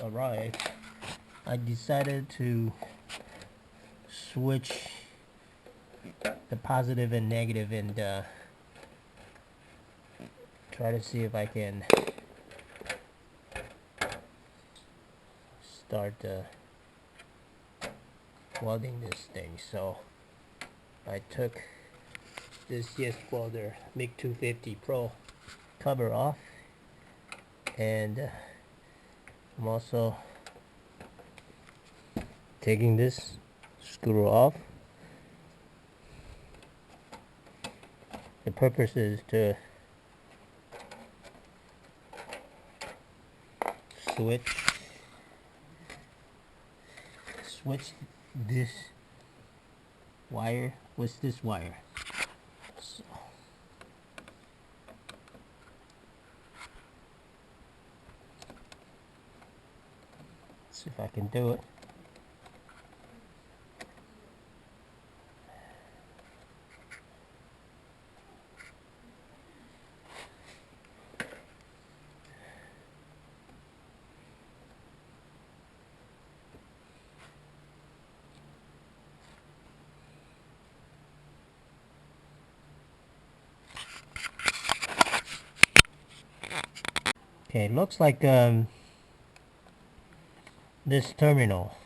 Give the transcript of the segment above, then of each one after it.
arrive, I decided to switch the positive and negative and try to see if I can start welding this thing. So I took this Yeswelder Mig-250 Pro cover off, and I'm also taking this screw off. The purpose is to switch this wire with this wire. So, let's see if I can do it. Okay, it looks like this terminal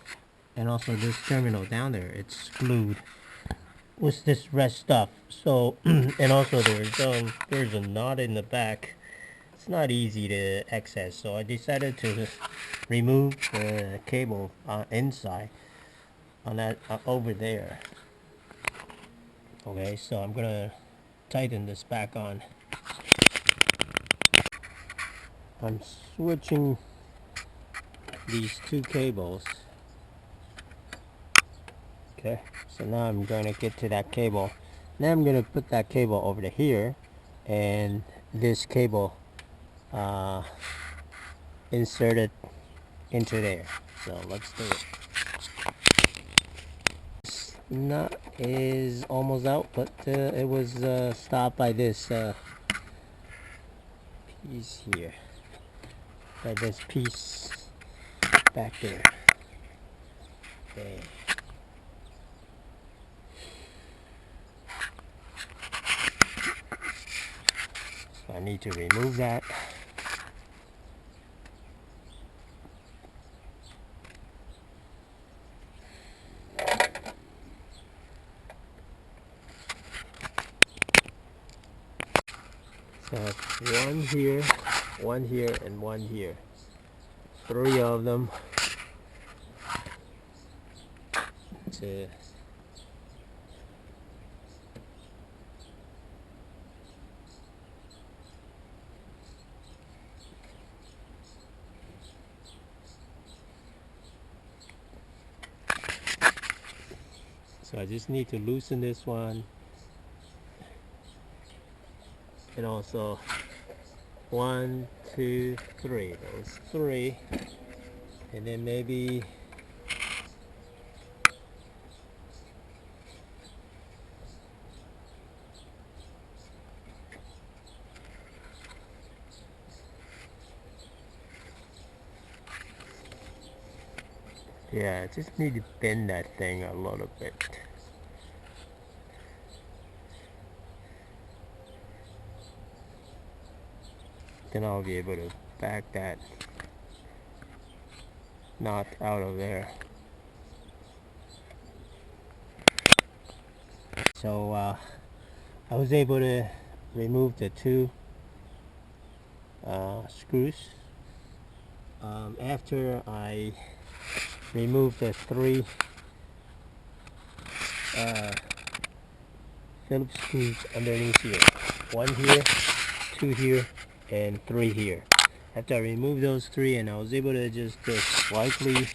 and also this terminal down there, it's glued with this red stuff. So and also there's a knot in the back. It's not easy to access, so I decided to remove the cable inside on that over there. Okay, so I'm gonna tighten this back on. I'm switching these two cables. Okay, so now I'm going to get to that cable. Now I'm going to put that cable over to here, and this cable inserted into there. So let's do it. This nut is almost out, but it was stopped by this piece here. By this piece back there. Okay. So I need to remove that. So I have one here, and one here. 3 of them. So I just need to loosen this one, and also 1, 2, 3. Those 3, and then maybe yeah, I just need to bend that thing a little bit. Then I'll be able to back that knot out of there. So I was able to remove the 2 screws. After I removed the 3 Phillips screws underneath here. 1 here, 2 here, and 3 here. After I removed those 3, and I was able to just slightly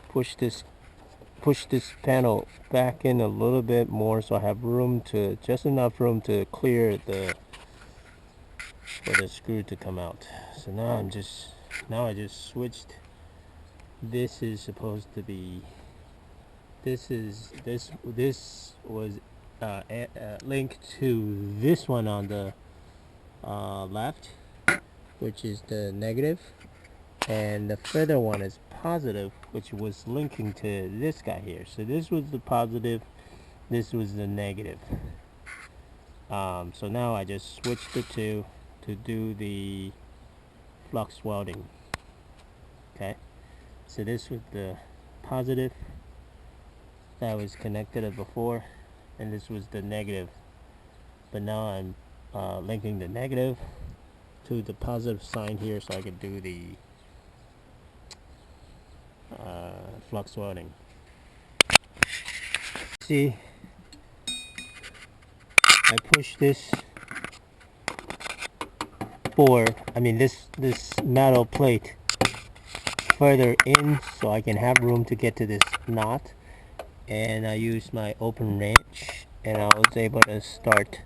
push this panel back in a little bit more, so I have room to, just enough room to clear for the screw to come out. So now I just switched. This is supposed to be, this was linked to this one on the left, which is the negative, and the further one is positive, which was linking to this guy here. So this was the positive, this was the negative. So now I just switched the two to do the flux welding. Okay, so this was the positive that was connected before, and this was the negative, but now I'm linking the negative to the positive sign here so I can do the flux welding. See, I push this board, this metal plate further in so I can have room to get to this knot, and I used my open wrench and I was able to start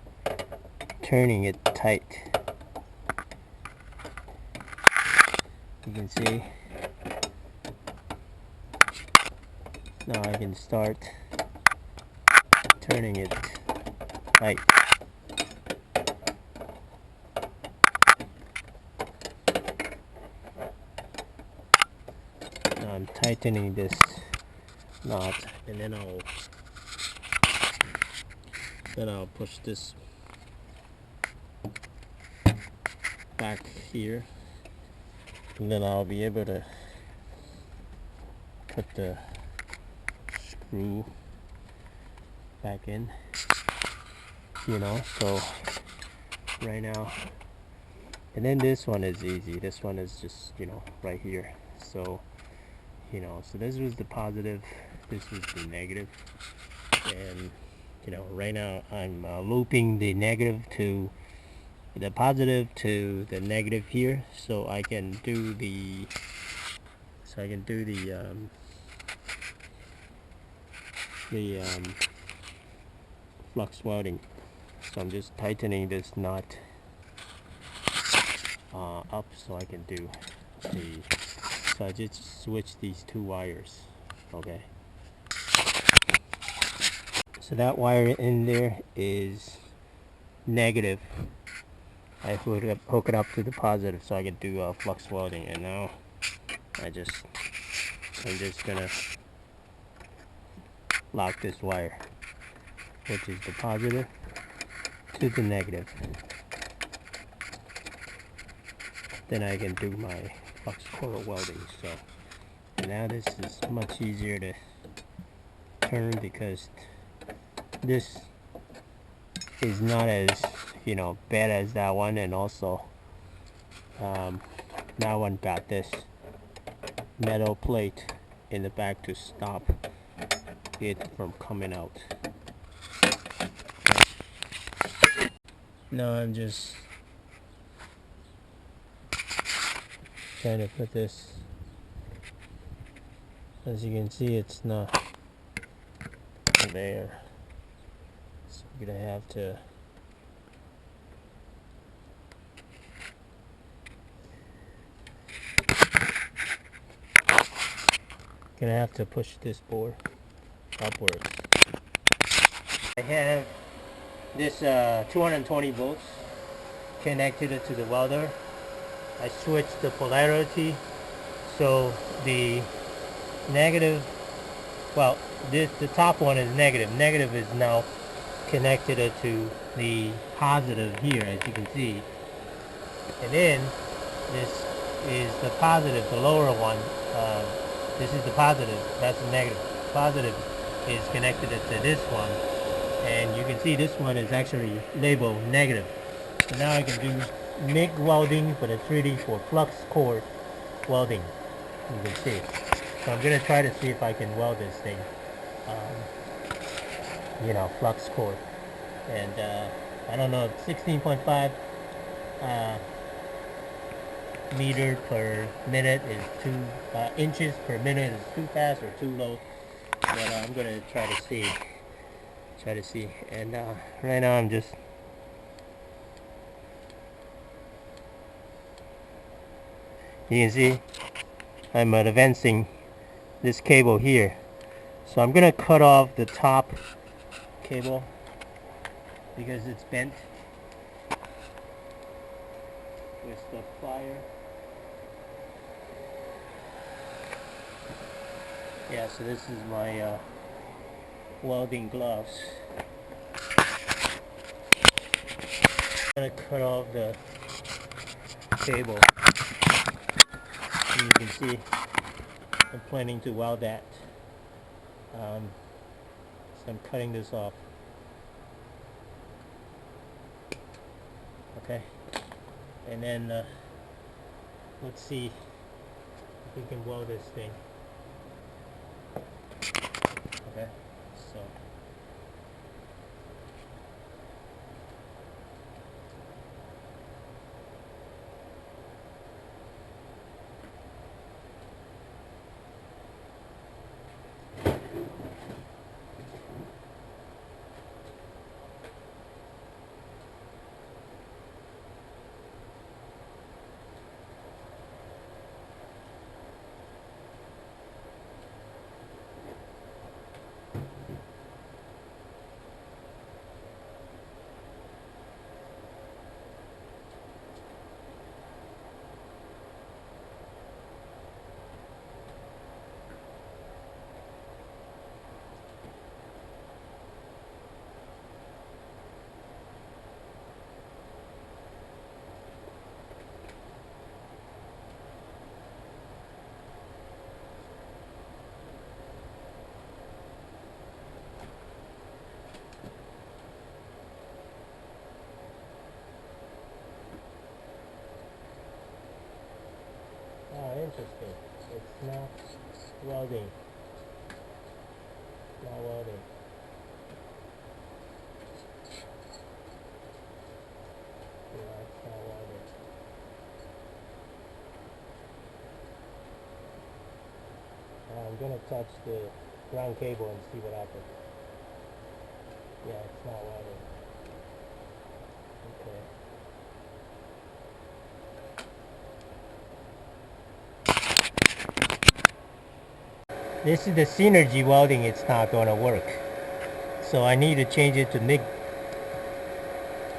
turning it tight. You can see now I can start turning it tight. Now I'm tightening this knot, and then I'll push this back here, and then I'll be able to put the screw back in, so right now. And then this one is easy. This one is just, right here. So, so this was the positive, this was the negative, and right now I'm looping the negative to the positive to the negative here, so I can do the flux welding. So I'm just tightening this knot up so I can do so I just switch these two wires. Okay, so that wire in there is negative. I hook it up to the positive so I can do flux welding, and now I'm just gonna lock this wire, which is the positive to the negative. Then I can do my flux core welding. So now this is much easier to turn because this is not as bad as that one, and also that one got this metal plate in the back to stop it from coming out. Now I'm just trying to put this. As you can see, it's not there, so I'm gonna have to push this board upwards. I have this 220 volts connected to the welder. I switched the polarity, so the negative, well, the top one is negative. Negative is now connected to the positive here, as you can see. And then this is the positive, the lower one. This is the positive, that's the negative. Positive is connected to this one, and you can see this one is actually labeled negative. So now I can do Mig welding, but it's really for flux core welding. You can see. So I'm gonna try to see if I can weld this thing, flux core. And I don't know, 16.5 meter per minute is inches per minute is too fast or too low, but I'm gonna try to see. And right now I'm just you can see I'm advancing this cable here, so I'm gonna cut off the top cable because it's bent with the plier. Yeah, so this is my welding gloves. I'm gonna cut off the cable. And you can see I'm planning to weld that. So I'm cutting this off. Okay, and then let's see if we can weld this thing. Okay, so interesting. It's not welding. Not welding. Yeah, it's not welding. I'm gonna touch the ground cable and see what happens. Yeah, it's not welding. Okay. This is the synergy welding. It's not gonna work. So I need to change it to Mig.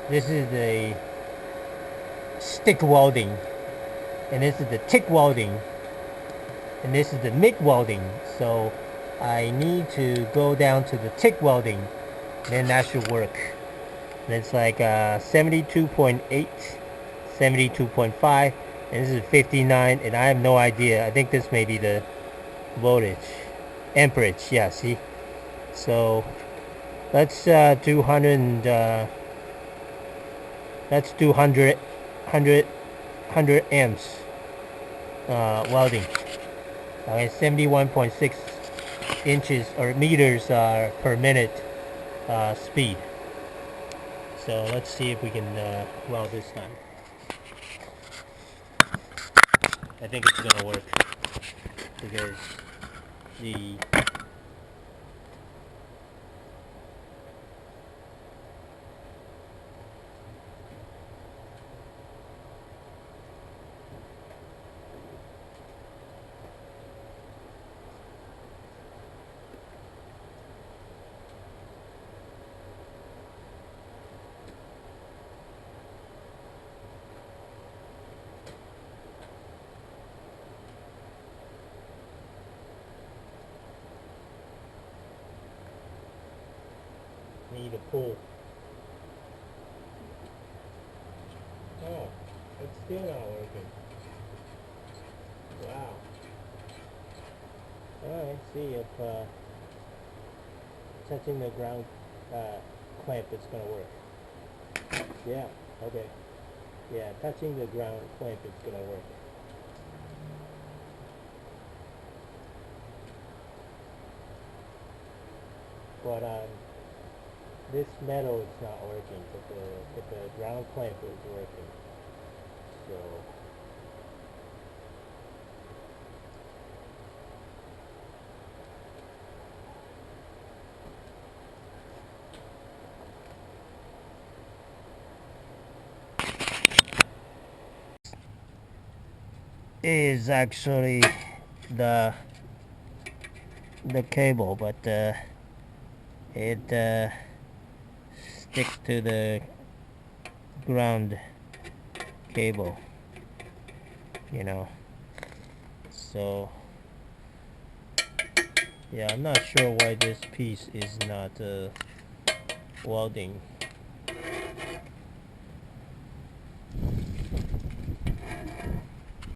This is the stick welding, and this is the TIG welding, and this is the MIG welding. So I need to go down to the TIG welding, then that should work. And it's like 72.8, 72.5, and this is 59, and I have no idea. I think this may be the voltage, amperage. Yeah, see. So let's do 100 and let's do 100 amps welding. Okay, 71.6 inches or meters per minute speed. So let's see if we can weld this time. I think it's gonna work because the need a pull. Oh, it's still not working. Wow. Alright, see if touching the ground clamp is gonna work. Yeah, okay. Yeah, touching the ground clamp is gonna work. But this metal is not working, but the ground clamp is working. So is actually the cable, but it sticks to the ground cable, you know. So Yeah, I'm not sure why this piece is not welding.